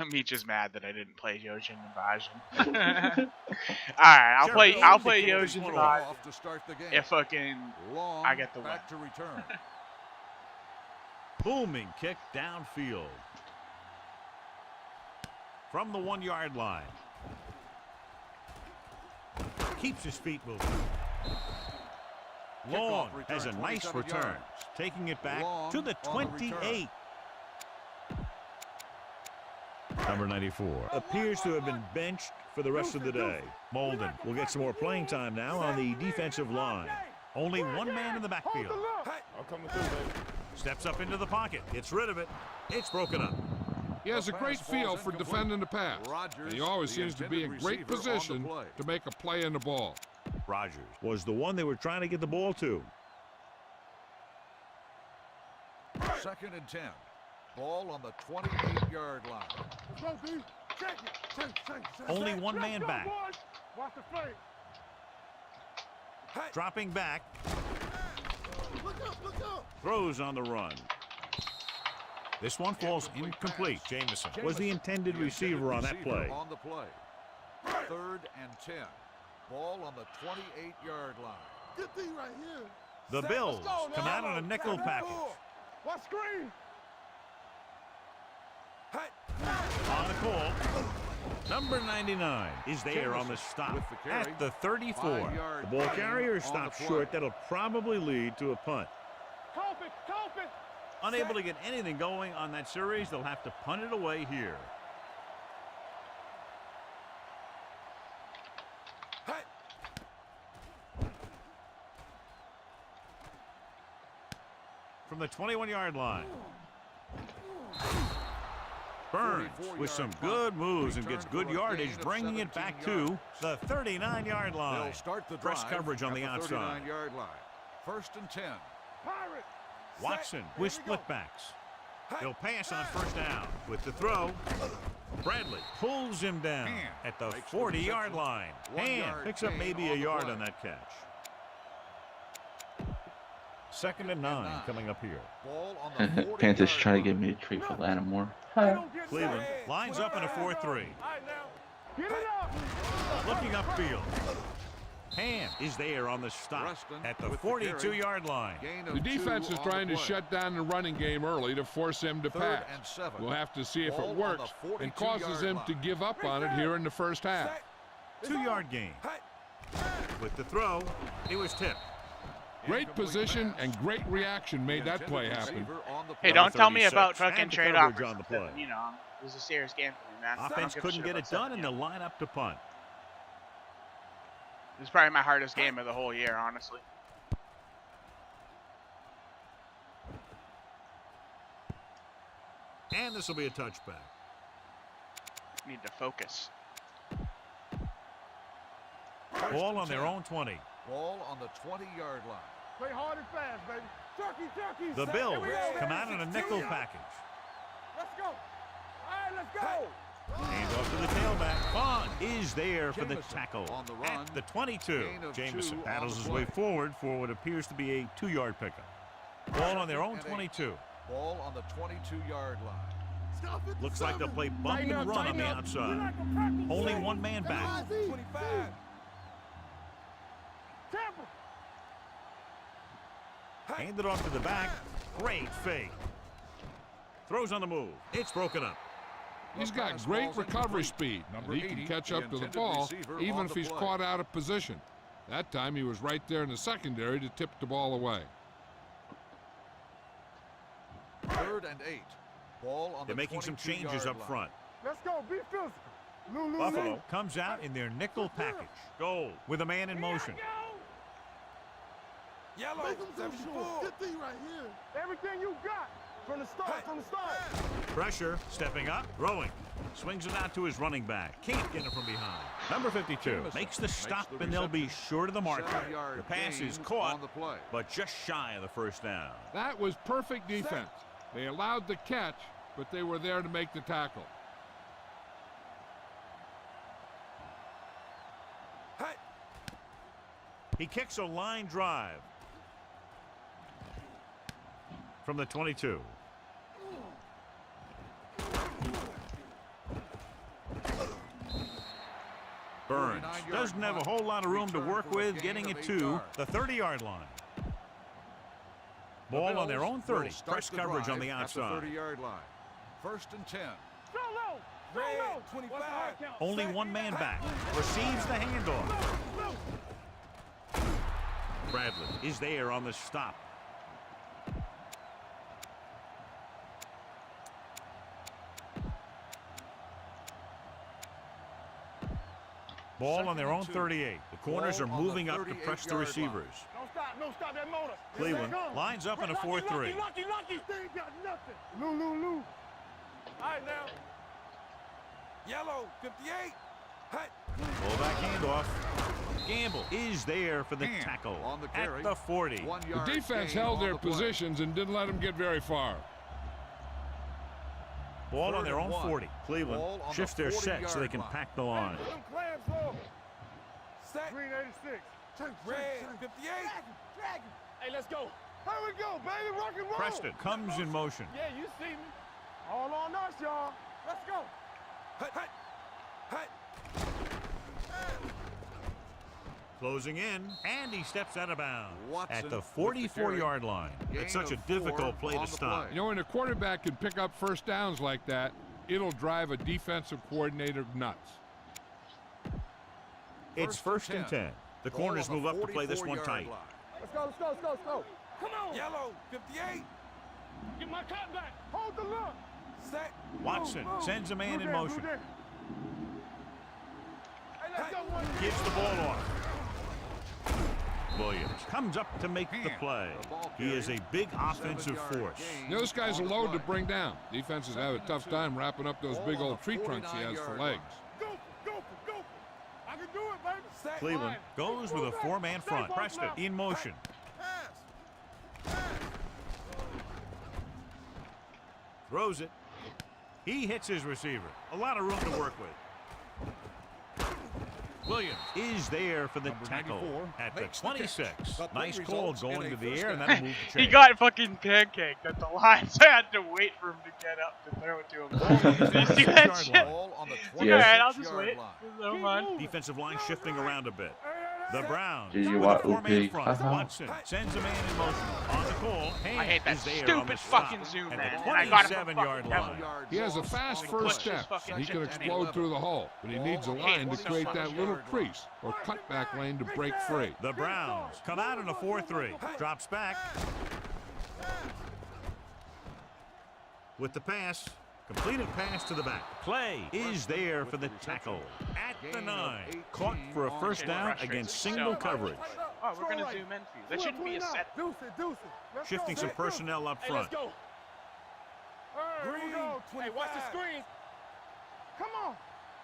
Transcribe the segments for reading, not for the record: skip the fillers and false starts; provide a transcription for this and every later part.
Mitja's mad that I didn't play Yojin Invasion. Alright, I'll play Yojin Invasion if fucking I get the win. To return. Booming kick downfield. From the 1-yard line. Keeps his feet moving. Long has a nice return. Taking it back to the 28. Number 94 appears to have been benched for the rest of the day. Molden will get some more playing time now on the defensive line. Only one man in the backfield. I'm coming through, baby. Steps up into the pocket. Gets rid of it. It's broken up. He has a great feel for defending the pass. And he always seems to be in great position to make a play in the ball. Rogers was the one they were trying to get the ball to. 2nd and 10. Ball on the 28-yard line. Only one man back. Dropping back. Throws on the run. This one falls incomplete. Jameson was the intended receiver on that play. On the play. 3rd and 10. Ball on the 28-yard line. Good thing right here. The Bills come out on a nickel package. What screen? On the call. Number 99 is there on the stop at the 34. The ball carrier stops short. That'll probably lead to a punt. Unable to get anything going on that series, they'll have to punt it away here. From the 21-yard line. Burns with some good moves and gets good yardage, bringing it back to the 39-yard line. Press coverage on the outside. 39-yard line. 1st and 10. Watson with split backs. He'll pass on 1st down with the throw. Bradley pulls him down at the 40-yard line. And picks up maybe a yard on that catch. 2nd and 9 coming up here. Panthers trying to get me to trade for Lattimore. Cleveland lines up in a 4-3. Looking upfield. Hand is there on the stop at the 42-yard line. The defense is trying to shut down the running game early to force him to pass. We'll have to see if it works and causes him to give up on it here in the first half. 2-yard gain. With the throw, it was tipped. Great position and great reaction made that play happen. Hey, don't tell me about fucking trade offers. On the play. You know, it was a serious game for me, man. Offense couldn't get it done, and they'll line up to punt. This is probably my hardest game of the whole year, honestly. And this will be a touchback. Need to focus. Ball on their own 20. Ball on the 20-yard line. Play hard and fast, baby. Turkey. The Bills come out in a nickel package. Let's go. All right, let's go. Hands off to the tailback. Bond is there for the tackle on the run. at the 22. Jameson battles his way forward for what appears to be a 2-yard pickup. Ball on their own 22. Ball on the 22-yard line. Looks like they'll play bump and run on the outside. Only one man back. 25. Handed off to the back. Great fake. Throws on the move. It's broken up. He's got great recovery speed. He can catch up to the ball even if he's caught out of position. That time he was right there in the secondary to tip the ball away. 3rd and 8. Ball on They're making some changes up front. Let's go. Be physical. Buffalo comes out in their nickel package. Goal with a man in motion. Yellow. Good thing right here. Everything you got from the start. Pressure, stepping up, throwing. Swings it out to his running back. Can't get it from behind. Number 52 makes the stop, and they'll be short of the marker. The pass is caught, but just shy of the 1st down. That was perfect defense. They allowed the catch, but they were there to make the tackle. He kicks a line drive from the 22. Burns doesn't have a whole lot of room to work with, getting it to the 30-yard line. Ball on their own 30. Press coverage on the outside. 30-yard line. 1st and 10. Red, 25. Only one man back. Receives the handoff. Bradley is there on the stop. Ball on their own 38. The corners are moving up to press the receivers. Don't stop that motor. Cleveland lines up in a 4-3. Lucky, they ain't got nothing. Lou. All right, now. Yellow, 58. Hut. Fullback handoff. Gamble is there for the tackle on the at carry. the 40. The defense held their positions and didn't let them get very far. Ball on their own 40. Ball Cleveland on shifts the their set so they 40-yard can line. pack the line. Them clamps off. Set. Green 86. Red, 58. Hey, let's go. Here we go, baby. Rock and roll. Preston comes in motion. Yeah, you see me. All on us, y'all. Let's go. Hut. Closing in, and he steps out of bounds Watson at the with the 44-yard line. Gain It's such a of 4 difficult play on to the stop. play. You know, when a quarterback can pick up first downs like that, it'll drive a defensive coordinator nuts. It's 1st and 10. The corners move up to play this one tight. Let's go. Come on. Yellow, 58. Get my cut back. Hold the look. Set. Watson sends a man in motion. Hey, let's go. One. Gives the ball off. Williams comes up to make the play. He is a big offensive force. You know, this guy's a load to bring down. Defenses have a tough time wrapping up those big old tree trunks he has for legs. Go. I can do it, baby. Set. Cleveland goes with a 4-man front. Preston in motion. Throws it. He hits his receiver. A lot of room to work with. Williams is there for the tackle at the 26. Nice call going to the air, and that'll move the He chain. got fucking pancaked at the Lions. I had to wait for him to get up to throw it to him. Did you see that shit? Ball on the It's alright, I'll just 26-yard wait. line. No mind. Defensive line shifting around a bit. The Browns Did you with a watch 4-man Upi? front. Watson sends a man in motion. On the call, I hate that is there on the stupid stop fucking zoom, at man. the And I got it 27-yard line. He has a fast first step. He can explode through the hole, but he needs a line to create that little crease or cutback lane to break free. The Browns come out in a 4-3. Drops back. With the pass. Completed pass to the back. Play is there for the tackle. At the 9. Caught for a first down against single coverage. Oh, we're going to zoom in for you. That shouldn't be a set. Deuce it. Let's Shifting go. some personnel up Hey, let's front. go. Here we go. Hey, watch the screen. Come on.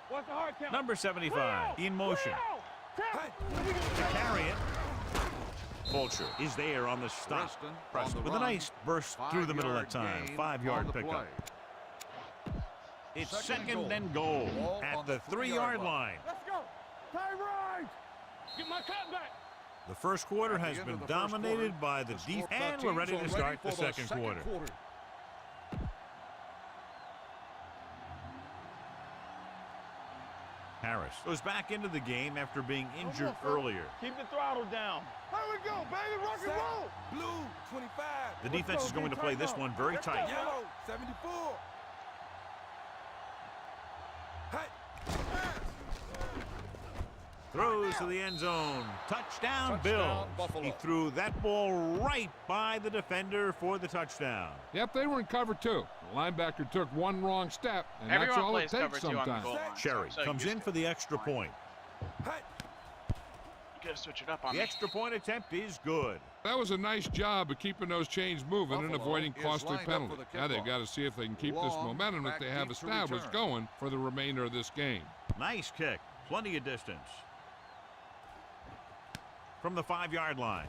What's the hard count? Number 75 in motion. To carry it. Fulcher is there on the stop. Preston with a nice burst through the middle that time. 5-yard pickup. It's second and goal at the 3-yard line. Let's go. Tyrone. Get my cut back. The first quarter has been dominated by the defense, and we're ready to start the second quarter. Harris goes back into the game after being injured earlier. Keep the throttle down. Here we go, baby. Rock and roll. Blue, 25. The defense is going to play this one very tight. Yellow, 74. Hut. Throws to the end zone. Touchdown, Bills. He threw that ball right by the defender for the touchdown. Yep, they were in cover two. The linebacker took one wrong step, and that's Everyone all it plays cover takes 2 on the sometimes. goal line. Sherry So comes used in to for it. the extra point. Hut. You gotta switch it up on The me. extra point attempt is good. That was a nice job of keeping those chains moving and Buffalo avoiding is costly lined up penalties. for the Now they've kickoff. got to see if they can keep this Long, momentum that back they have deep to established return. going for the remainder of this game. Nice kick. Plenty of distance. From the 5-yard line.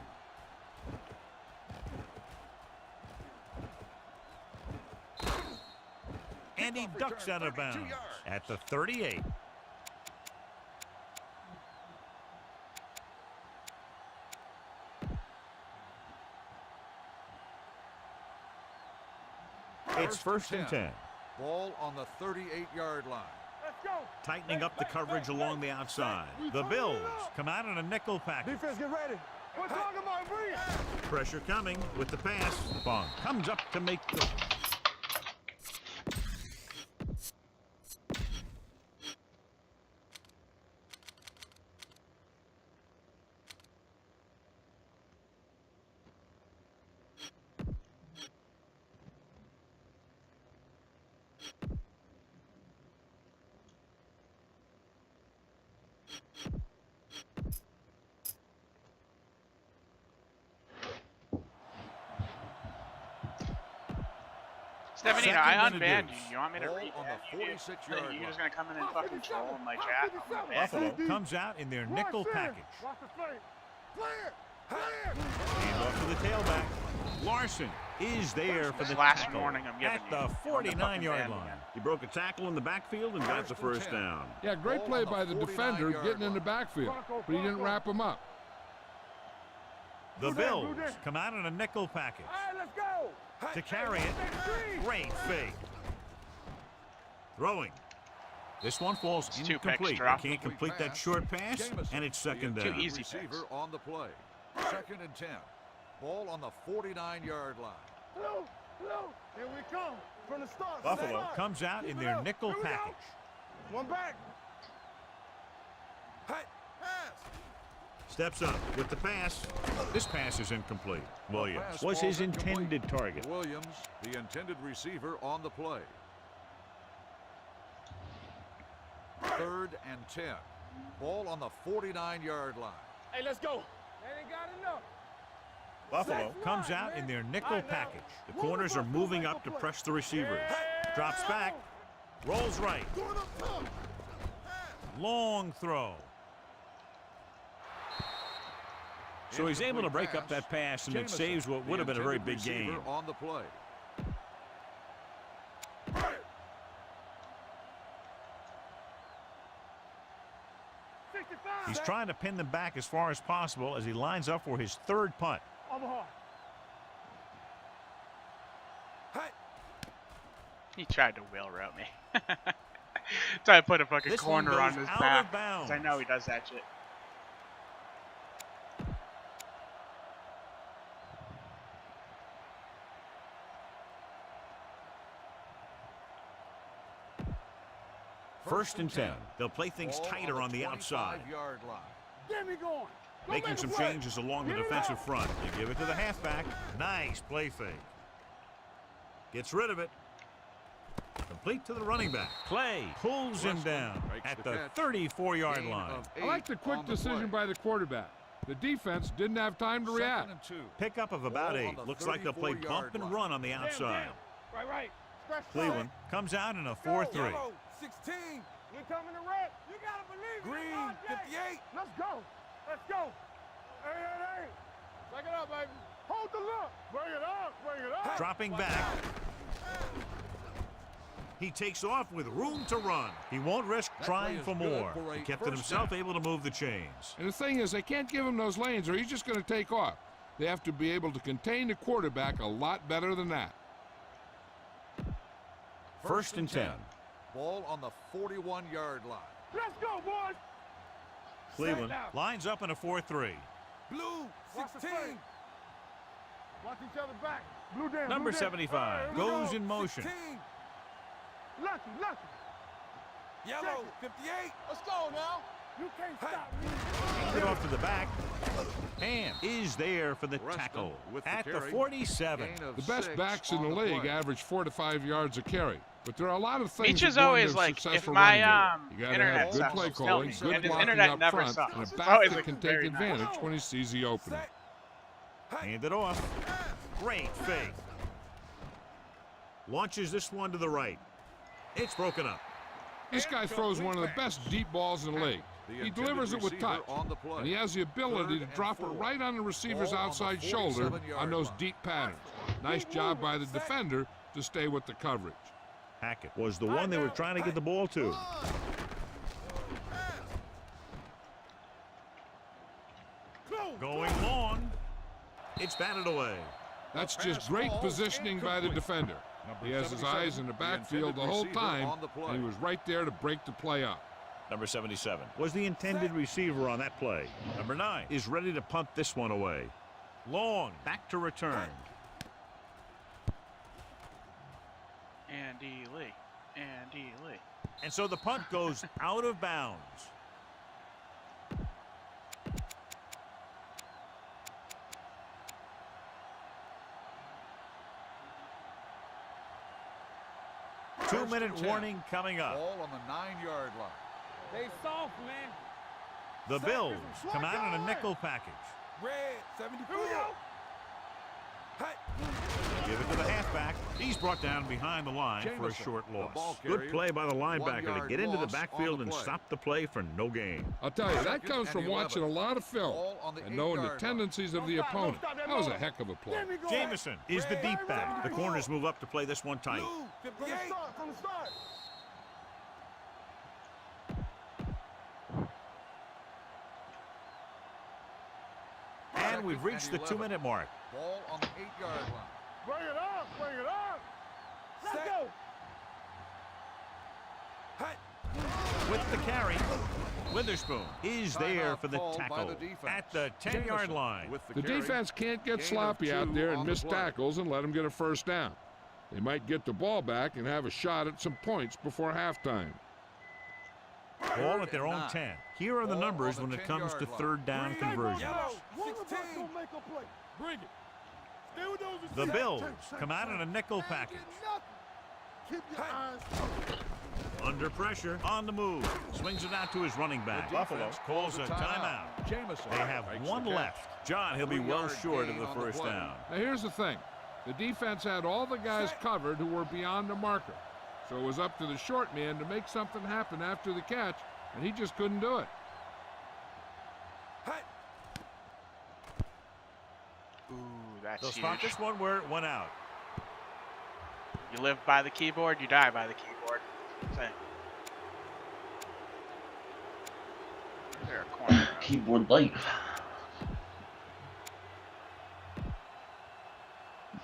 And he ducks out of bounds at the 38. It's first and 10. Ball on the 38-yard line. Let's Tightening up the coverage along the outside. The Bills come out in a nickel package. Defense, get ready. We're talking about Bree. Pressure coming with the pass. Bong comes up to make the... Stephanie, Second I and a unbanned deuce. you. You want me to Ball read on that? the 46-yard line. You're just going to come in and fucking troll in my chat? I'm gonna ban you. Buffalo comes out in their nickel package. Watch the flank. Clear. Clear. Hand off to the tailback. Larson is there for the Last tackle warning I'm giving at you. the You're on the fucking 49-yard ban line. again. He broke a tackle in the backfield and got the first down. Yeah, great play by the defender getting in the backfield, but he didn't wrap him up. The Bills come out in a nickel package. All right, let's go. To carry it, great fake. Throwing. This one falls It's 2 picks incomplete. dropped. Can't complete that short pass, and it's second The down. Too easy receiver picks. on the play. 2nd and 10. Ball on the 49-yard line. Blue. Here we come. From the start. Buffalo comes out in their nickel package. One back. Hey, pass. Steps up with the pass. This pass is incomplete. Williams Pass was his falls incomplete. intended target. Williams, the intended receiver on the play. 3rd and 10. Ball on the 49-yard line. Hey, let's go. They ain't got enough. Buffalo comes out in their nickel package. The corners are moving up to press the receivers. Drops back. Rolls right. Long throw. So he's able to break up that pass, and it saves what would have been a very big game. On the play. He's trying to pin them back as far as possible as he lines up for his 3rd punt. He tried to wheel route me. Tried to put a fucking This one corner on goes his out back. of bounds. 'Cause I know he does that shit. First and 10. They'll play things Ball tighter on the outside. 25-yard line. Get me going. Go Making make a some play. changes along the Get it defensive out. front. They give it to the halfback. Nice play fake. Gets rid of it. Complete to the running back. Clay pulls him down makes at the the catch. 34-yard Gain line. of I like the 8 quick on decision play. by the quarterback. The defense didn't have time to 2nd react. and 2. Pickup of about Ball 8. on the Looks like they'll play 34-yard bump and line. run on the outside. Right. Stretch Cleveland comes out in a 4-3. Yellow, 16. We coming to red. You gotta believe it. Green, 58. Let's go. Hey. Take it up, baby. Hold the look. Bring it up. Dropping back. He takes off with room to run. He won't risk That trying play for is good more. for a He kept it first himself, down. able to move the chains. And the thing is, they can't give him those lanes or he's just going to take off. They have to be able to contain the quarterback a lot better than that. First and 10. Ball on the 41-yard line. Let's go, boys. Cleveland down. lines up in a 4-3. Blue, Watch the 16. fake. Watch each other back. Blue down. Number blue down. 75 Here we goes go. in motion. 16. Lucky. Yellow, 58. Let's go now. You can't stop me. Get off to the back. And is there for the Preston tackle with the at the carry. 47. Gain of The best 6 backs in on the league play. average 4 to 5 yards a carry. But there are a lot of things Mitja's that go always into a like, if successful my running game. You gotta internet have good sucks, play tell calling, me. good And his blocking internet up never front, sucks. and a It's back always that like can take very nice. advantage when he sees the opening. Hand it off. Great fake. Launches this one to the right. It's broken up. This guy throws one of the best deep balls in the league. The He intended delivers it with receiver touch, on the play. and he has the ability 3rd to and drop it 4. right on the receiver's Ball on the outside shoulder 47-yard on those line. deep patterns. Nice job by the defender to stay with the coverage. Hackett was the one they were trying to get the ball to. Going long. It's batted away. That's just great positioning by the defender. He has his eyes in the backfield the whole time, and he was right there to break the play up. Number 77 was the intended receiver on that play. Number 9 is ready to punt this one away. Long, back to return. Andy Lee. Andy Lee. And so the punt goes out of bounds. Two-minute warning coming up. Ball on the 9-yard line. They soft, man. The Bills come out in a nickel package. Red, 74. Here we go. Give it to the halfback. He's brought down behind the line for a short loss. Good play by the linebacker to get into the backfield and stop the play for no gain. I'll tell you, that comes from watching a lot of film and knowing the tendencies of the opponent. That was a heck of a play. Jamison is the deep back. The corners move up to play this one tight. From the start. And we've reached the 2-minute mark. Ball on the 8-yard line. Bring it up, bring it up. Let's go. With the carry, Witherspoon is there for the tackle at the 10-yard line. The defense can't get sloppy out there and miss tackles and let them get a first down. They might get the ball back and have a shot at some points before halftime. Ball at their own 10. Here are the numbers when it comes to third down conversions. Bring it. The Bills come out in a nickel package. Under pressure, on the move. Swings it out to his running back. Buffalo calls a timeout. They have one left. John, he'll be well short of the first down. Now here's the thing. The defense had all the guys covered who were beyond the marker. So it was up to the short man to make something happen after the catch, and he just couldn't do it. Ooh, that's They'll huge. spot this one where it went out. You live by the keyboard, you die by the keyboard. Say. Is there a corner? Keyboard life.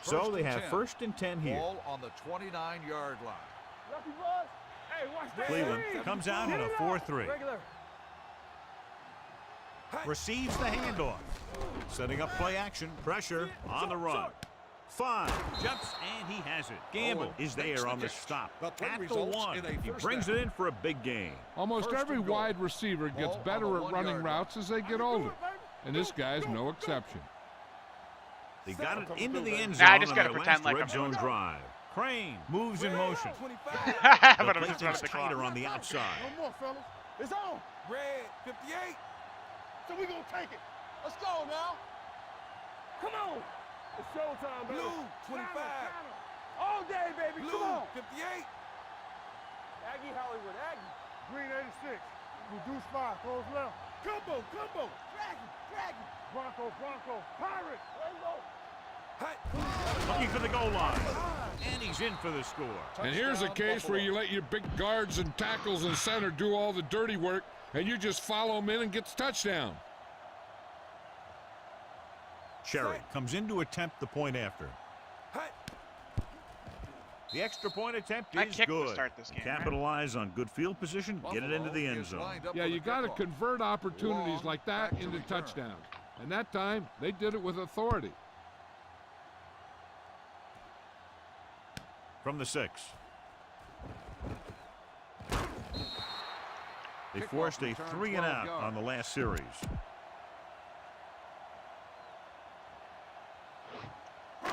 So they have first and 10 here. Ball on the 29-yard line. Lucky Buzz. Hey, watch that. Cleveland comes out in a 4-3. Regular. Receives the handoff. Setting up play action. Pressure on the run. 5. Jumps, and he has it. Gamble is there on the stop. At the 1. He brings it in for a big gain. Almost every wide receiver gets better at running routes as they get older, and this guy's no exception. They got it into the end Nah, I zone just on gotta their pretend last like red I'm zone doing drive. Crane moves in motion. But The I'm play just running is the tighter clock. on the outside. No more, fellas. It's on. Red, 58. So we gonna take it. Let's go now. Come on. It's showtime, baby. Blue, 25. All day, baby. Blue, Come on. 58. Aggie Hollywood, Aggie. Green 86. Reduce 5. Close left. Combo, combo. Dragon. Bronco. Pirate. Rainbow. Looking for the goal line. And he's in for the score. And here's a case where you let your big guards and tackles and center do all the dirty work, and you just follow them in and get the touchdown. Cherry comes in to attempt the point after. The extra point attempt I is kicked to good. start this game, right? Capitalize on good field position, get it into the end zone. Yeah, you got to convert opportunities like that into touchdowns. And that time, they did it with authority. From the 6. They forced a 3 and out on the last series.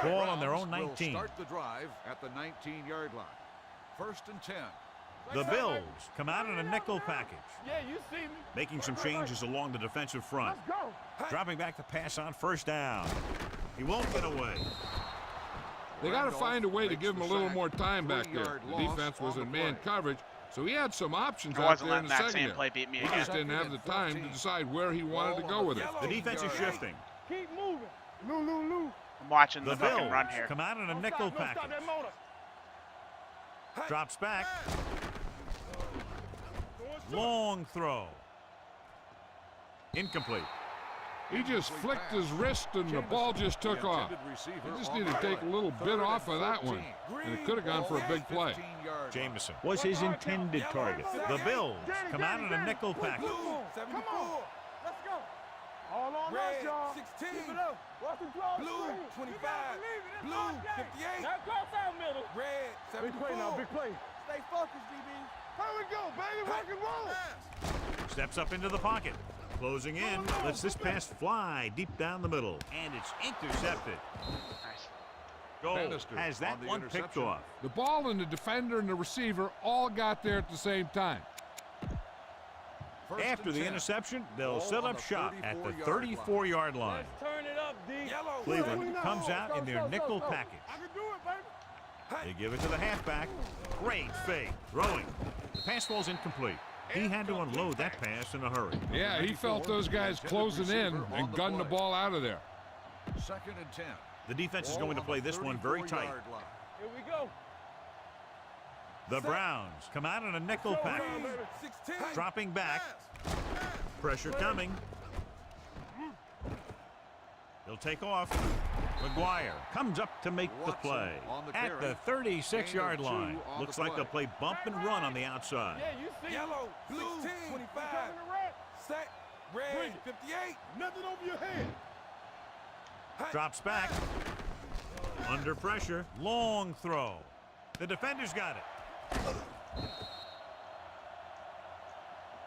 Ball on their own 19. Start the drive at the 19-yard line. First and 10. The Bills come out in a nickel package, Yeah, you see me. making some changes along the defensive front. Let's go. Dropping back to pass on first down. He won't get away. They got to find a way to give him a little more time back there. The defense was in man coverage, so he had some options I out wasn't there in letting the that same secondary. play beat me He again. just didn't have the time to decide where he wanted to go with it. The defense is shifting. Keep moving. Lou. I'm watching The the fucking Bills run here. come out in a Don't nickel stop, don't stop package. that motor. Drops back. Long throw. Incomplete. He just flicked his wrist and the ball just took off. He just needed to take a little bit off of that one, and it could have gone for a big play. Jameson was his intended target. The Bills come out in a nickel package. Come on. Let's go. All on us, y'all. 16. Keep it up. Watch the draw. Blue, 25. Blue, 58. Now cross out middle. Red, Big play 74. now, big play. Stay focused, DB. Here we go, baby. Rock and roll. Steps up into the pocket. Closing in, lets this pass fly deep down the middle. And it's intercepted. Nice. Goal Bannister has that on the one picked interception. off. The ball and the defender and the receiver all got there at the same time. After the interception, they'll set up shop at the 34-yard line. Let's turn it up, D. Yellow. Cleveland comes out in their nickel package. I can do it, baby. They give it to the halfback. Great fake. Throwing. The pass falls incomplete. He had to unload that pass in a hurry. Yeah, he felt those guys closing in and gunned the ball out of there. 2nd and 10. The defense is going to play this one very tight. Here we go. The Browns come out in a nickel package. 16. Dropping back. Pressure coming. He'll take off. McGuire comes up to make the play. At the 36-yard line. Looks like they'll play bump and run on the outside. Yeah, you see. Yellow. Blue, 16. 25. Set. Bring Red, it. 58. Nothing over your head. Drops back. Under pressure. Long throw. The defender's got it.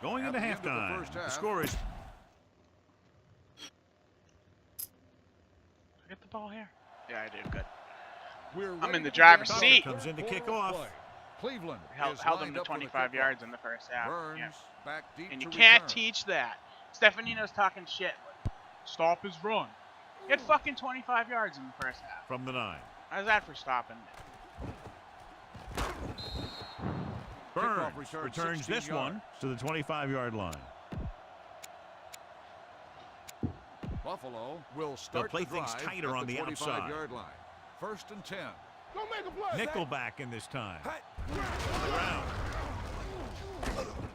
Going into halftime. The score is Get the ball here. Yeah, I did. Good. We're I'm ready in the to driver's begin seat. comes in to kick off. play. Cleveland Held is them lined to up for the 25 kickoff. yards in the first half. Burns Yeah. back deep And you to can't return. teach that. Stefanino's talking shit. Stop his run. Get fucking 25 yards in the first half. From the 9. How's that for stopping? Burns return, returns 16 this yards. one to the 25-yard line. Buffalo will start play the things drive tighter at on the outside. 25-yard line. 1st and 10. Go make a play. Nickelback in this time. Hut. On the ground.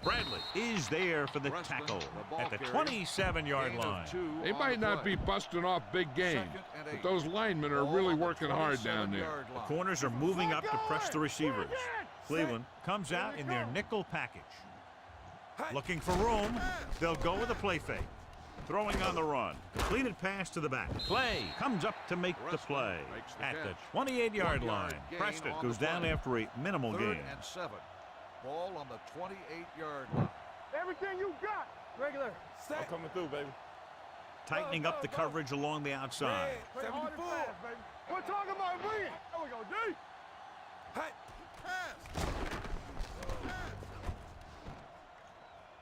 Bradley is there for the Preston, tackle the ball at the carrier. 27-yard Gain of line. 2 They on might the not play. be busting off big game, 2nd and 8. but those linemen are Ball really on the working hard down there. 27-yard line. Corners are moving up to press the receivers. Cleveland comes out in their nickel package. Looking for room. They'll go with a play fake. Throwing on the run. Completed pass to the back. Clay comes up to make the play at the 28-yard line. Preston goes down after a minimal 3rd gain. and 7. Ball on the 28-yard line. Everything you got. Regular. I'm Set. coming through, baby. Tightening up the coverage along the outside. Play hard and 74. fast, baby. We're talking about bring it. There we go, D. Hut.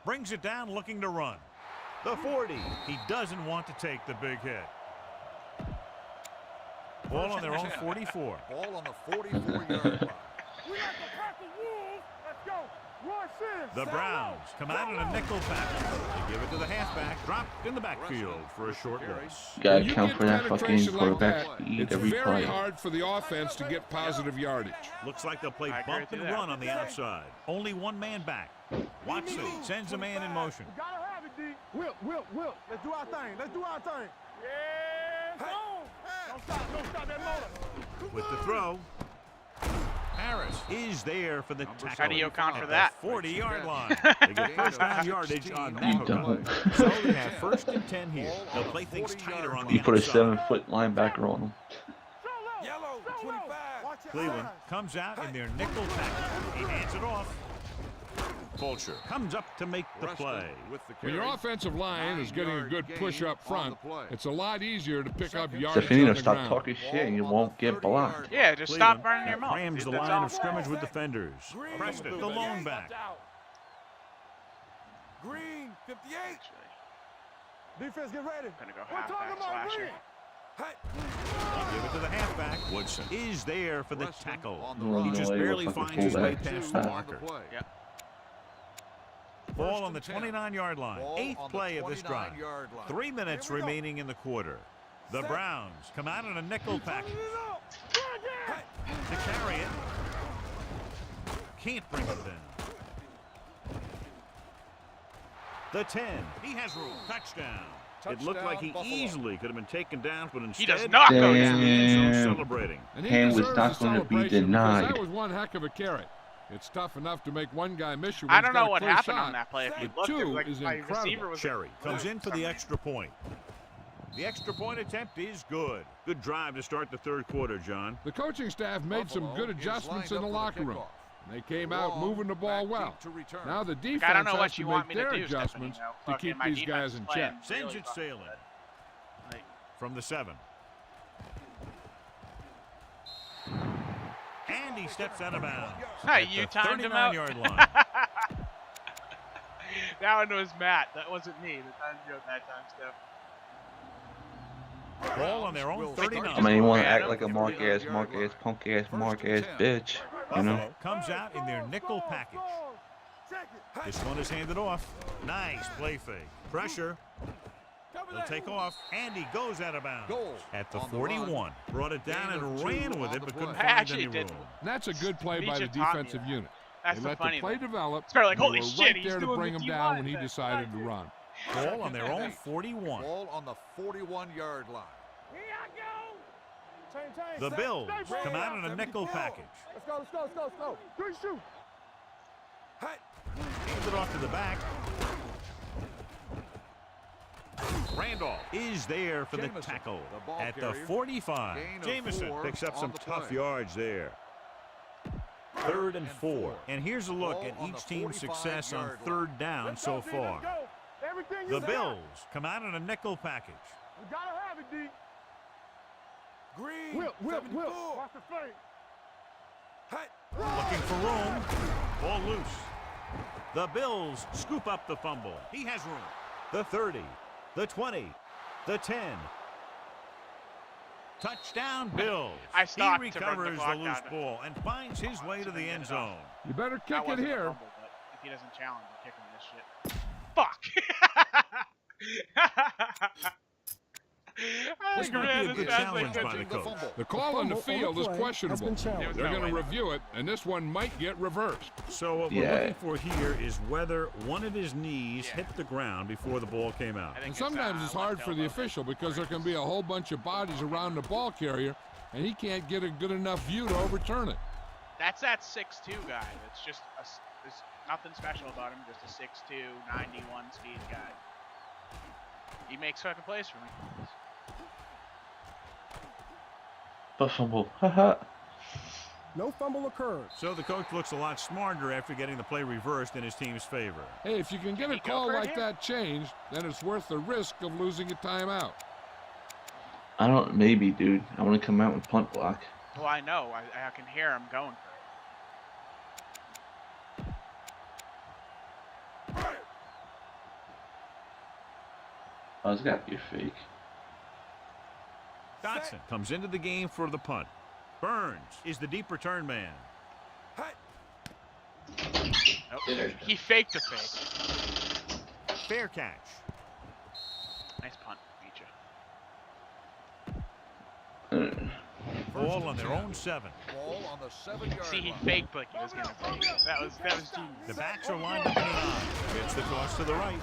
Brings it down looking to run. The 40. He doesn't want to take the big hit. Ball on their own 44. Ball on the 44-yard line. We like to pack the wolves. Let's go. Roy Sims. The Browns come out in a nickel package. They give it to the halfback. Dropped in the backfield for a short loss. You gotta When you count get for that fucking penetration like quarterback that, speed it's every very play. hard for the offense to get positive yardage. Looks like they'll play I agree bump with and you run on the outside. Only one man back. Watson sends a man in motion. We gotta have it, D. Whip. Let's do our thing. Yeah. Go. Don't stop that motor. With the throw, Harris is there for the tackle. How do you account for at that? the 40-yard line. They get first down yardage on that You don't. play. So they have 1st and 10 here. They'll play things tighter on the You put a outside. 7-foot linebacker on him. Yellow, 25. Watch your Cleveland eyes. comes out in their nickel package. He hands it off. Fulcher comes up to make the play. When your offensive line is getting a good push up front, it's a lot easier to pick up yardage on Stefanino, the stop ground. talking shit and you won't get blocked. Yeah, just Cleveland stop running your mouth. crams the That's line all. of scrimmage with defenders. Preston, the lone back. Green, 58. Defense, get ready. Gonna go We're talking halfback about slasher. bring it. Hut. They give it to the halfback. Woodson is there for the Preston tackle. on the No, He run. just no, barely fucking finds his way fullback. past the On the marker. play. Yep. Ball 1st on the and 10. 29-yard line. Ball 8th on the play of this drive. 29-yard line. 3 minutes Here we go. remaining in the quarter. The Set. Browns come out in a nickel package. Hut. To carry it. Can't bring him down. The 10. He has room. Touchdown. It looked like he easily could have been taken down, but instead he does not go he's in down. the end zone Damn. celebrating. And he Hand was deserves not the going to be celebration because denied. that was one heck of a carrot. It's tough enough to make one guy miss you. I when don't he's got know a what clear happened shot. on that play. If you The looked, it two was like is my incredible. receiver was Cherry comes in for the extra point. The extra point attempt is good. Good drive to start the third quarter, John. The coaching staff made some Buffalo good is adjustments lined in the up for the locker room. kickoff. They came out Long moving the ball back well. deep to return. Now the Like, defense I don't know has what to you make want me to their do, adjustments Stephanie, to keep my these defense guys is in playing check. Sends really it fucking sailing. good. Like, From the 7. And he steps out of bounds. Hey, at you the timed him out. 39-yard line. That one was Matt. That wasn't me. The time you that time, Steph. Ball on their own 39. I mean, you want to Yeah, act like a punk ass bitch, you know? Buffalo comes out in their nickel package. This one is handed off. Nice play fake. Pressure. He'll take off, and he goes out of bounds. Goal At the on the 41. run. Brought it down Gain and of 2 ran with on it, the but couldn't play. I find actually any didn't. room. And that's a good play by the Mitja taught me defensive that. unit. That's They the let funny the play thing. develop. It's probably like, and holy they were shit, right he's there to doing bring the him D down when he line. decided to run. Ball on their own 41. Ball on the 41-yard line. Here I go. Change. The Bills Stay come out in a 74. nickel package. Let's go. Good shoot. Hands it off to the back. Randolph is there for the Jamison, tackle the ball at the carrier. 45. Gain of Jameson 4 picks up on some the tough play. yards there. 3rd and 4. And here's a look Ball at on each the team's success on 45-yard line. 3rd down Let's so go, D, far. let's go. Everything The you got. Bills come out in a nickel package. We gotta have it, D. Green. Whip. 74. Watch the fake. Looking for room. Ball loose. The Bills scoop up the fumble. He has room. The 30. The 20. The 10. Touchdown, Bills. I stopped He to bring the recovers the clock loose down. ball and finds his way to the end zone. You better That kick it wasn't a here. fumble, but if he doesn't challenge, I'm kicking this shit. Fuck. This might be a good challenge by the coach. The call on the field is questionable. It was They're no going to way. review it, and this one might get reversed. So what we're Yeah. looking for here is whether one of his knees hit the ground before the ball came out. I think And sometimes it's hard for the official because there can be a whole bunch of bodies around the ball carrier, and he can't get a good enough view to overturn it. That's that 6'2" guy. It's just there's nothing special about him. Just a 6'2", 91 speed guy. He makes fucking plays for me. But fumble. Haha. No fumble occurred. So the coach looks a lot smarter after getting the play reversed in his team's favor. Hey, if you can get a he go call for it like here? that changed, then it's worth the risk of losing a timeout. I don't, maybe, dude. I want to come out with punt block. Well, I know. I can hear him going for it. Oh, it's got to be a fake. Dotson comes into the game for the punt. Burns is the deep return man. Nope. He faked the fake. Fair catch. Nice punt, Mitja. Ball on their own 7. Ball on the 7-yard See, he line. faked like he was gonna fake it. That was genius. The backs are lined up in an I. Gets the toss to the right.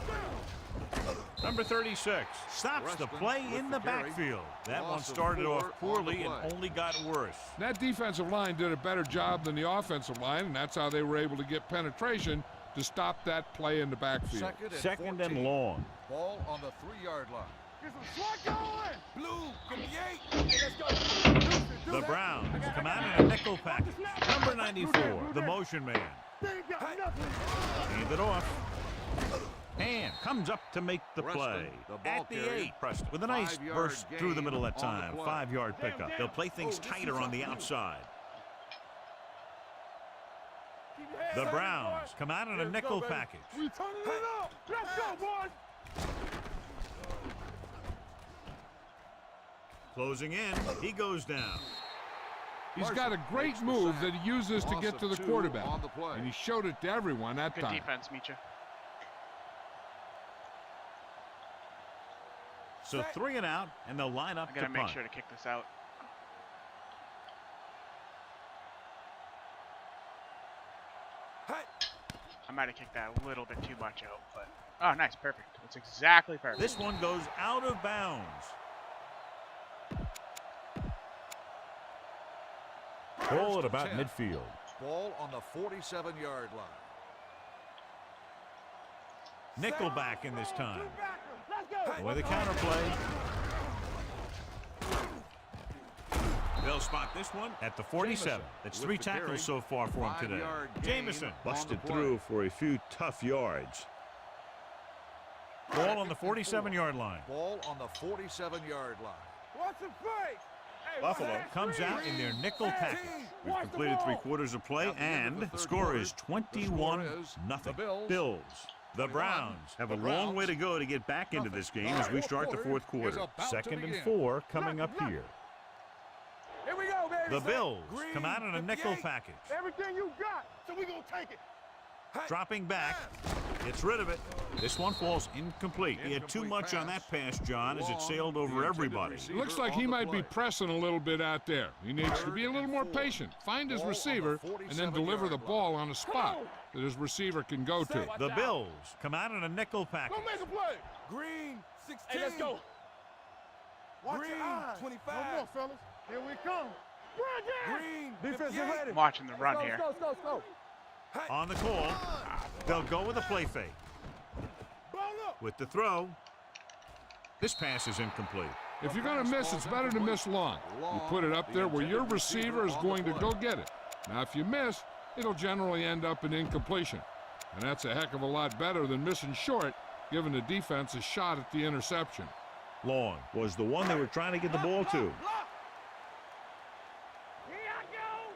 Number 36 stops the play in the backfield. That one started off poorly and only got worse. That defensive line did a better job than the offensive line, and that's how they were able to get penetration to stop that play in the backfield. Second and 14. long. Ball on the 3-yard line. Get some swat going. Blue, give me 8. Hey, let's go. The Browns come out in a nickel package. Number 94, the motion man. They ain't got nothing. Hand it off. And comes up to make the Preston, play. the ball At the carrier. 8, Preston, with a nice 5-yard burst through the middle that gain on time. the play. 5-yard pickup. They'll play things tighter on the outside. Keep your head The down, Browns boys. come out in a Let's go, nickel baby. package. We turning it up. Let's go, boys. Closing in, he goes down. He's got a great move that he uses to Loss get to of the 2 quarterback, on the play. and he showed it to everyone that Good time. defense, Mitja. So 3 and out, and they'll line up I to gotta make punt. sure to kick this out. I might have kicked that a little bit too much out, but oh, nice, perfect. It's exactly perfect. This one goes out of bounds. Ball at about 10. midfield. Ball on the 47-yard line. Nickelback in this time. Let's go. With a counter play. They'll spot this one at the 47. That's 3 tackles so far for him today. Jamison busted through for a few tough yards. Ball on the 47-yard line. Ball on the 47-yard line. Watch the play. Hey, Buffalo watch that comes screen. out in their nickel package. We've Watch the completed ball. 3/4 of play, At the end of and the the third score quarter, is the score 21-0. is the Bills. The 21. Browns have a The long way to Browns, go to get back into this game as we Fourth start the fourth quarter is quarter. about to 2nd and begin. 4 coming up here. Here we go, baby. The Set. Bills Green, come out in a nickel 58. package. Everything you got, so we gonna take it. Dropping back, gets rid of it. This one falls incomplete. He had too much on that pass, John, as it sailed over everybody. It looks like he might be pressing a little bit out there. He needs to be a little more patient, find his receiver, and then deliver the ball on a spot that his receiver can go to. The Bills come out in a nickel package. Don't make a play. Green, 16. Hey, let's go. Watch your eyes. 25. No more, fellas. Here we come. Green, defensive ready. I'm watching the run here. Let's go. On the call, they'll go with a play fake. Ball up. With the throw, this pass is incomplete. If you're going to miss, it's better to miss long. You put it up there where your receiver is going to go get it. Now, if you miss, it'll generally end up in incompletion. And that's a heck of a lot better than missing short, giving the defense a shot at the interception. Long was the one they were trying to get the ball to. Here I go.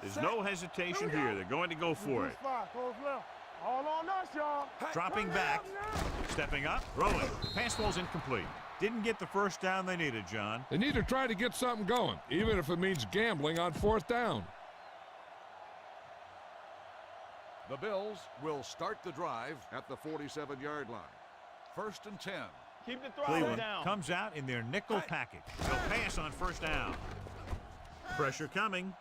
There's no hesitation here. They're going to go for it. Close left. All on us, y'all. Dropping back, stepping up, throwing. Pass ball's incomplete. Didn't get the first down they needed, John. They need to try to get something going, even if it means gambling on 4th down. The Bills will start the drive at the 47-yard line. 1st and 10. Keep the throw Cleveland down. comes out in their nickel package. They'll pass on 1st down. Pressure coming.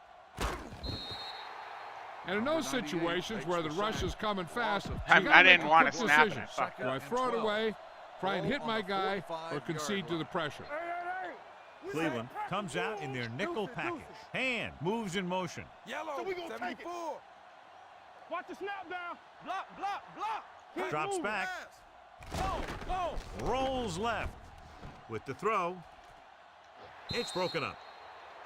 And in those situations where the rush is coming fast, I didn't want to snap it. Do I throw it away, try and hit my guy, or concede to the pressure? Hey. Cleveland comes out in their nickel package. Hand moves in motion. Yellow. So we gonna take it. Watch the snap down. Block. Keep Drops moving. back. Go. Rolls left. With the throw, it's broken up.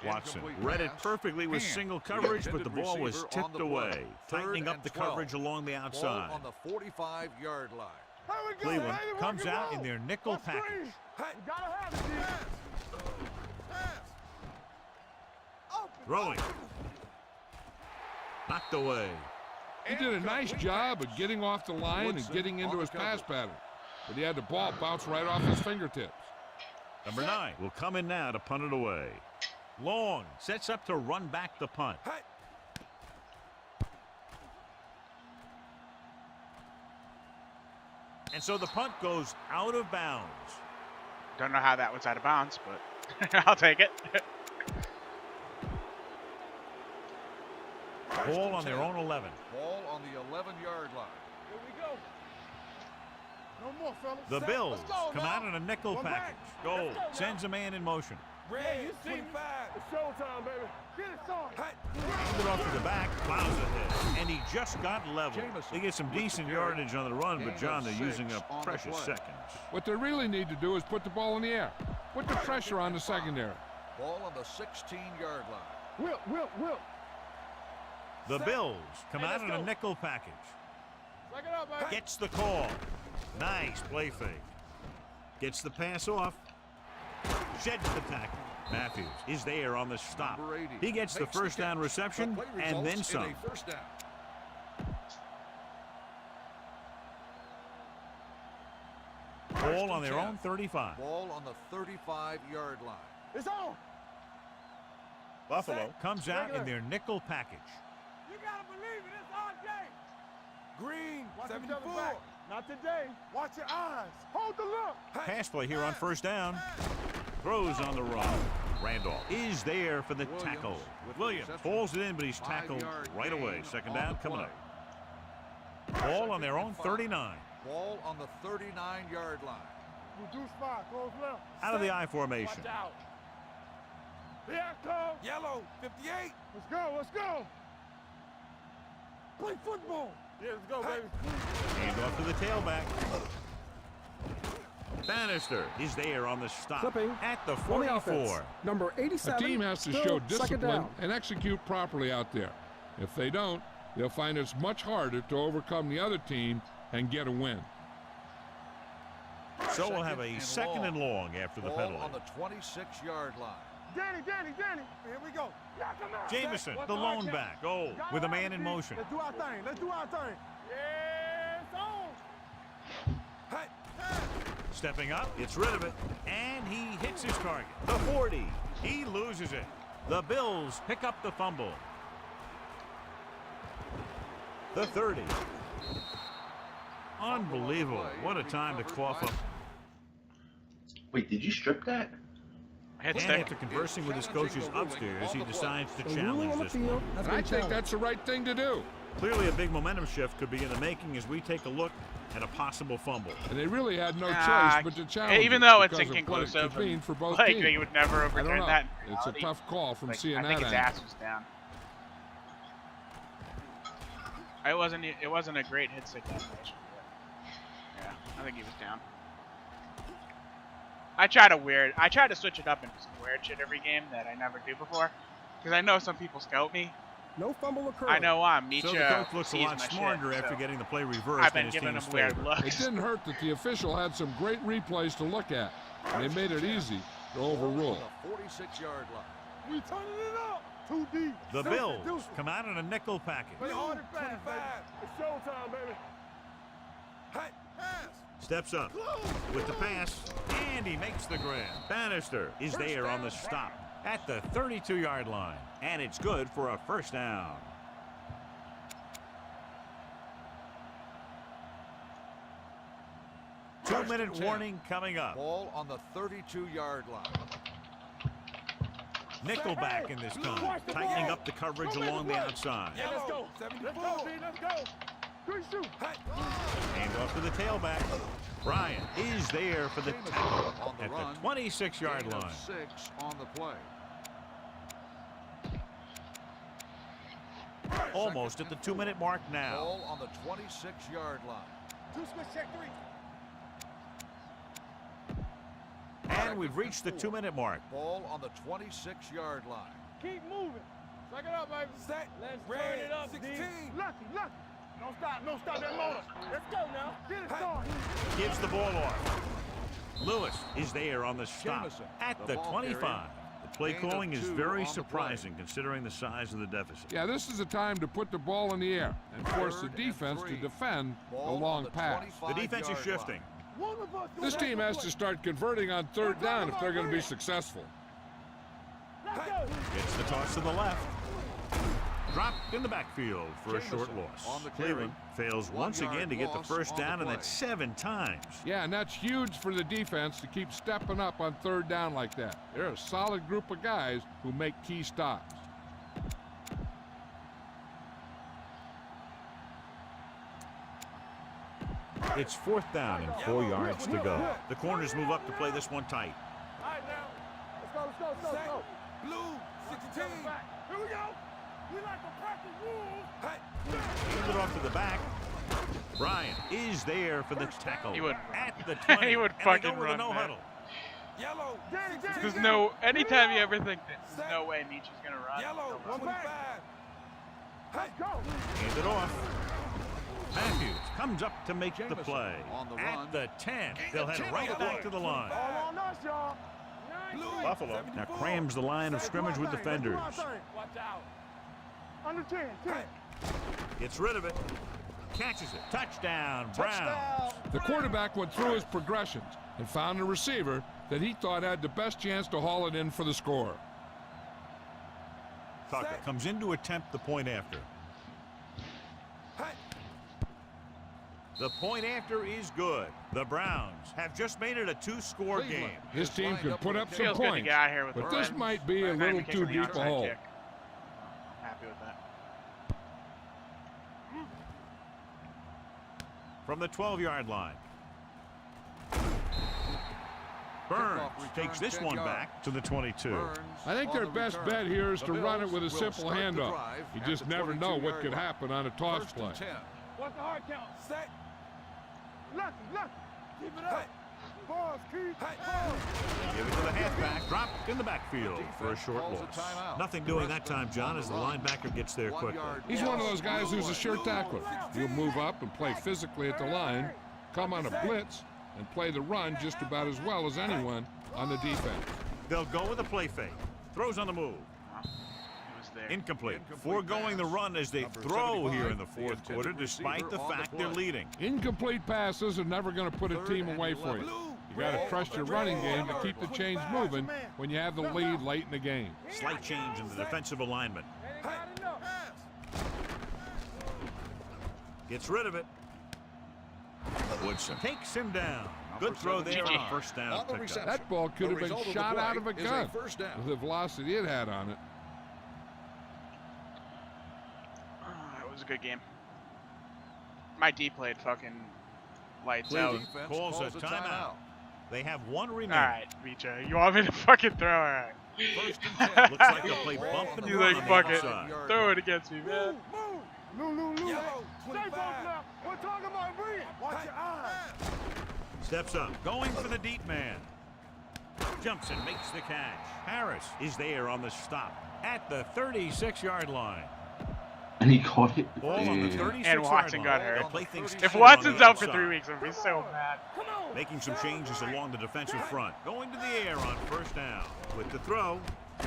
Watson read it perfectly with single coverage, but the ball was tipped away, tightening up the coverage along the outside. Ball on the 45-yard line. Here we go, Cleveland baby. comes Rock and out roll. in their nickel Let's package. screen. You gotta have it, D. Throwing. Knocked away. He did a nice job of getting off the line and getting into his pass pattern, but he had the ball bounce right off his fingertips. Number 9 will come in now to punt it away. Long sets up to run back the punt. And so the punt goes out of bounds. Don't know how that was out of bounds, but I'll take it. Ball on their own 11. Ball on the 11-yard line. Here we go. No more, fellas. The Bills Let's go, come man. out in a nickel One package. back. Goal Let's go, man. sends a man in motion. Hey, you see me? It's showtime, baby. Get it started. Hand it off to the back, plows ahead, and he just got level. They get some decent yardage on the run, but John, they're using up precious seconds. What they really need to do is put the ball in the air. Put the pressure on the secondary. Ball on the 16-yard line. Whip. The Bills come out let's in a go. nickel package. Back it up, baby. Gets the call. Nice play fake. Gets the pass off. Sheds the tackle. Matthews is there on the stop. Number 80 He gets the makes first down catch. reception The play and then results in some. a first down. Ball on their own 35. Ball on the 35-yard line. It's on. Buffalo comes out in their nickel package. You gotta believe it. It's our day. Green, 74. Not today. Watch your eyes. Hold the look. Pass play here on first down. Throws on the run. Randolph is there for the Williams, tackle. with Williams reception. pulls it in, but he's tackled 5-yard right away. gain Second on down the coming play. up. Ball on their own 39. Ball on the 39-yard line. Reduce spot. Close left. Out of the I formation. Watch out. Here I come. Yellow. 58. Let's go. Let's go. Play football. Yeah, let's go, baby. Hand off to the tailback. Bannister is there on the stop. Clipping at the on the offense. 44. Number 87. A team has to still show second discipline down. and execute properly out there. If they don't, they'll find it's much harder to overcome the other team and get a win. So we'll have a second and long after the Ball penalty. on the 26-yard line. Danny. Here we go. Jamison, the lone back. Goal with a man in motion. Let's do our thing. Let's do our thing. Yeah, it's on. Hey. Stepping up, gets rid of it, and he hits his target. The 40. He loses it. The Bills pick up the fumble. The 30. Unbelievable. What a time to cough up. Wait, did you strip that? And after conversing with his coaches upstairs, he decides to The ruling challenge on the this field one. has And I been think challenged. that's the right thing to do. Clearly a big momentum shift could be in the making as we take a look at a possible fumble. And they really had no choice but to challenge even it though it's because of what it inconclusive, could mean for both like teams. they would never I don't overturn know. that. in It's a reality. tough call from Like, seeing I think that his angle. ass was down. It wasn't a great hit situation. Yeah, I think he was down. I try to switch it up into some weird shit every game that I never do before, because I know some people scout me. No fumble occurred. I know Mitja So the coach looks a sees lot my smarter shit, after so getting the play reversed I've in been his giving him team's weird favor. It looks. didn't hurt that the official had some great replays to look at. And they made it easy to overrule. On the 46-yard line. We turning it up. Too deep. The Deuce it, Bills deuce it. come out in a nickel package. Play hard and fast, baby. It's showtime, baby. Hey, pass. Steps up with the pass, and he makes the grab. Bannister is there on the stop at the 32-yard line, and it's good for a first down. Two-minute warning coming up. Ball on the 32-yard line. Nickelback in this time, tightening up the coverage along the outside. Yeah, let's go. Let's go, B. Let's go. Good shoot. Hand off to the tailback. Bryant is there for the tackle on the at run. the 26-yard Gain of line. 6 on the play. Almost at the 2-minute mark now. Ball on the 26-yard line. Two switch check 3. And we've reached the 2-minute mark. Ball on the 26-yard line. Keep moving. Check it up, baby. Set. Let's turn it up, 16. Lucky. Don't stop that motor. Let's go now. Get it started. Gives the ball off. Lewis is there on the stop Jamison, at the the ball 25. carrier. The play Gain of calling is 2 very on the surprising considering the size of the deficit. Yeah, this is a time to put the ball in the air and force the Third and defense to 3. defend the Ball on long the pass. The defense is 25-yard shifting. line. One of us This team has to start converting on third down if they're going to be successful. Let's go. Gets the toss to the left. Dropped in the backfield for a short loss. on the carry. Cleveland fails 1 once again yard to get the loss first on the down, and play. that's 7 times. Yeah, and that's huge for the defense to keep stepping up on third down like that. They're a solid group of guys who make key stops. It's 4th down and 4 yards to go. The corners move up to play this one tight. All right, now. Let's go. Blue, 16. Here we go. We like to practice rules. Hey. Hand it off to the back. Bryant is there for the tackle He would at the 20. He would and they fucking go with a run, no man. huddle. Yellow. There's anytime you ever think that there's no way Mitja's gonna run. Yellow. he'll run. 125. Let's go. Hand it off. Matthews comes up to make the Jamison play on the at run. the 10. They'll head right back to the line. All on us, y'all. Buffalo now crams the line of scrimmage with defenders. Watch out. Under 10. Gets rid of it. Catches it. Touchdown, Browns. The quarterback went through his progressions and found a receiver that he thought had the best chance to haul it in for the score. Tucker comes in to attempt the point after. The point after is good. The Browns have just made it a 2-score game. This team could put up some Feels good to points, get out here with but the this win. might be a little too deep a hole. Kick. I'm happy with that. from the 12-yard line. Burns takes this one back to the 22. I think their best bet here is to run it with a simple handoff. You just never know what could happen on a toss play. What's the hard count? Set. Lucky. Keep it up. Pause, keep. Pause. Give it to the halfback. Dropped in the backfield for a short loss. Nothing doing that time, John, as the linebacker gets there quickly. He's one of those guys who's a sure tackler. He'll move up and play physically at the line, come on a blitz, and play the run just about as well as anyone on the defense. They'll go with a play fake. Throws on the move. Incomplete. Foregoing the run as they throw here in the fourth quarter, despite the fact they're leading. Incomplete passes are never going to put a team away for you. You got to trust your running game to keep the chains moving when you have the lead late in the game. Slight change in the defensive alignment. Gets rid of it. Woodson takes him down. Good throw there on first down pickup. That ball could have been shot out of a gun with the velocity it had on it. It was a good game. My D played fucking lights out. Calls a timeout. They have one remaining. Alright, Mitja, you want me to fucking throw? Alright. Looks like they'll play bump and You run like, on fuck the it. outside. Throw it against me, man. Lou. Stay both left. We're talking about reading. Watch your eyes. Steps up, going for the deep man. Jumps and makes the catch. Harris is there on the stop at the 36-yard line. And he caught it. Ball on the 36-yard And Watson line. got hurt. They'll play things If tight Watson's on the out for outside. 3 weeks, I'm gonna be so mad. Making some changes along the defensive front. Going to the air on first down. With the throw,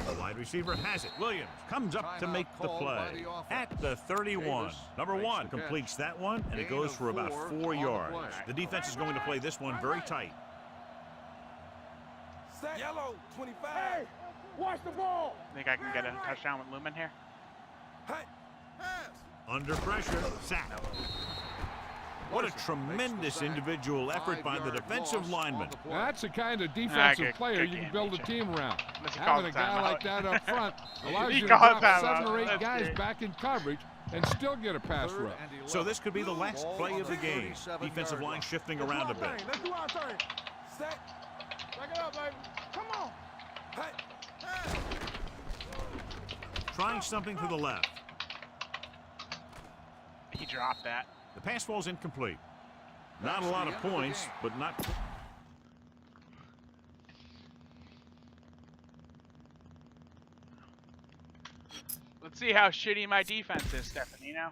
the wide receiver has it. Williams comes up to make the play at the 31. Number 1 completes that one, and it goes for about 4 yards. The defense is going to play this one very tight. Set. Yellow, 25. Hey, watch the ball. Think I can get a touchdown with Lumen here? Under pressure, sack. What a tremendous individual effort by the defensive lineman. That's the kind of defensive good player you game, can build a Mitja. team around. Unless he Having a calls guy timeout. like that up front allows He you to calls drop timeout. 7 or 8 That's guys great. back in coverage and still get a pass rush. So this could be the last play of the game. Defensive line shifting around a bit. Let's do our thing. Set. Back it up, baby. Come on. Trying something to the left. He dropped that. The pass falls incomplete. Not a lot of points, but not... Let's see how shitty my defense is, Stefanino.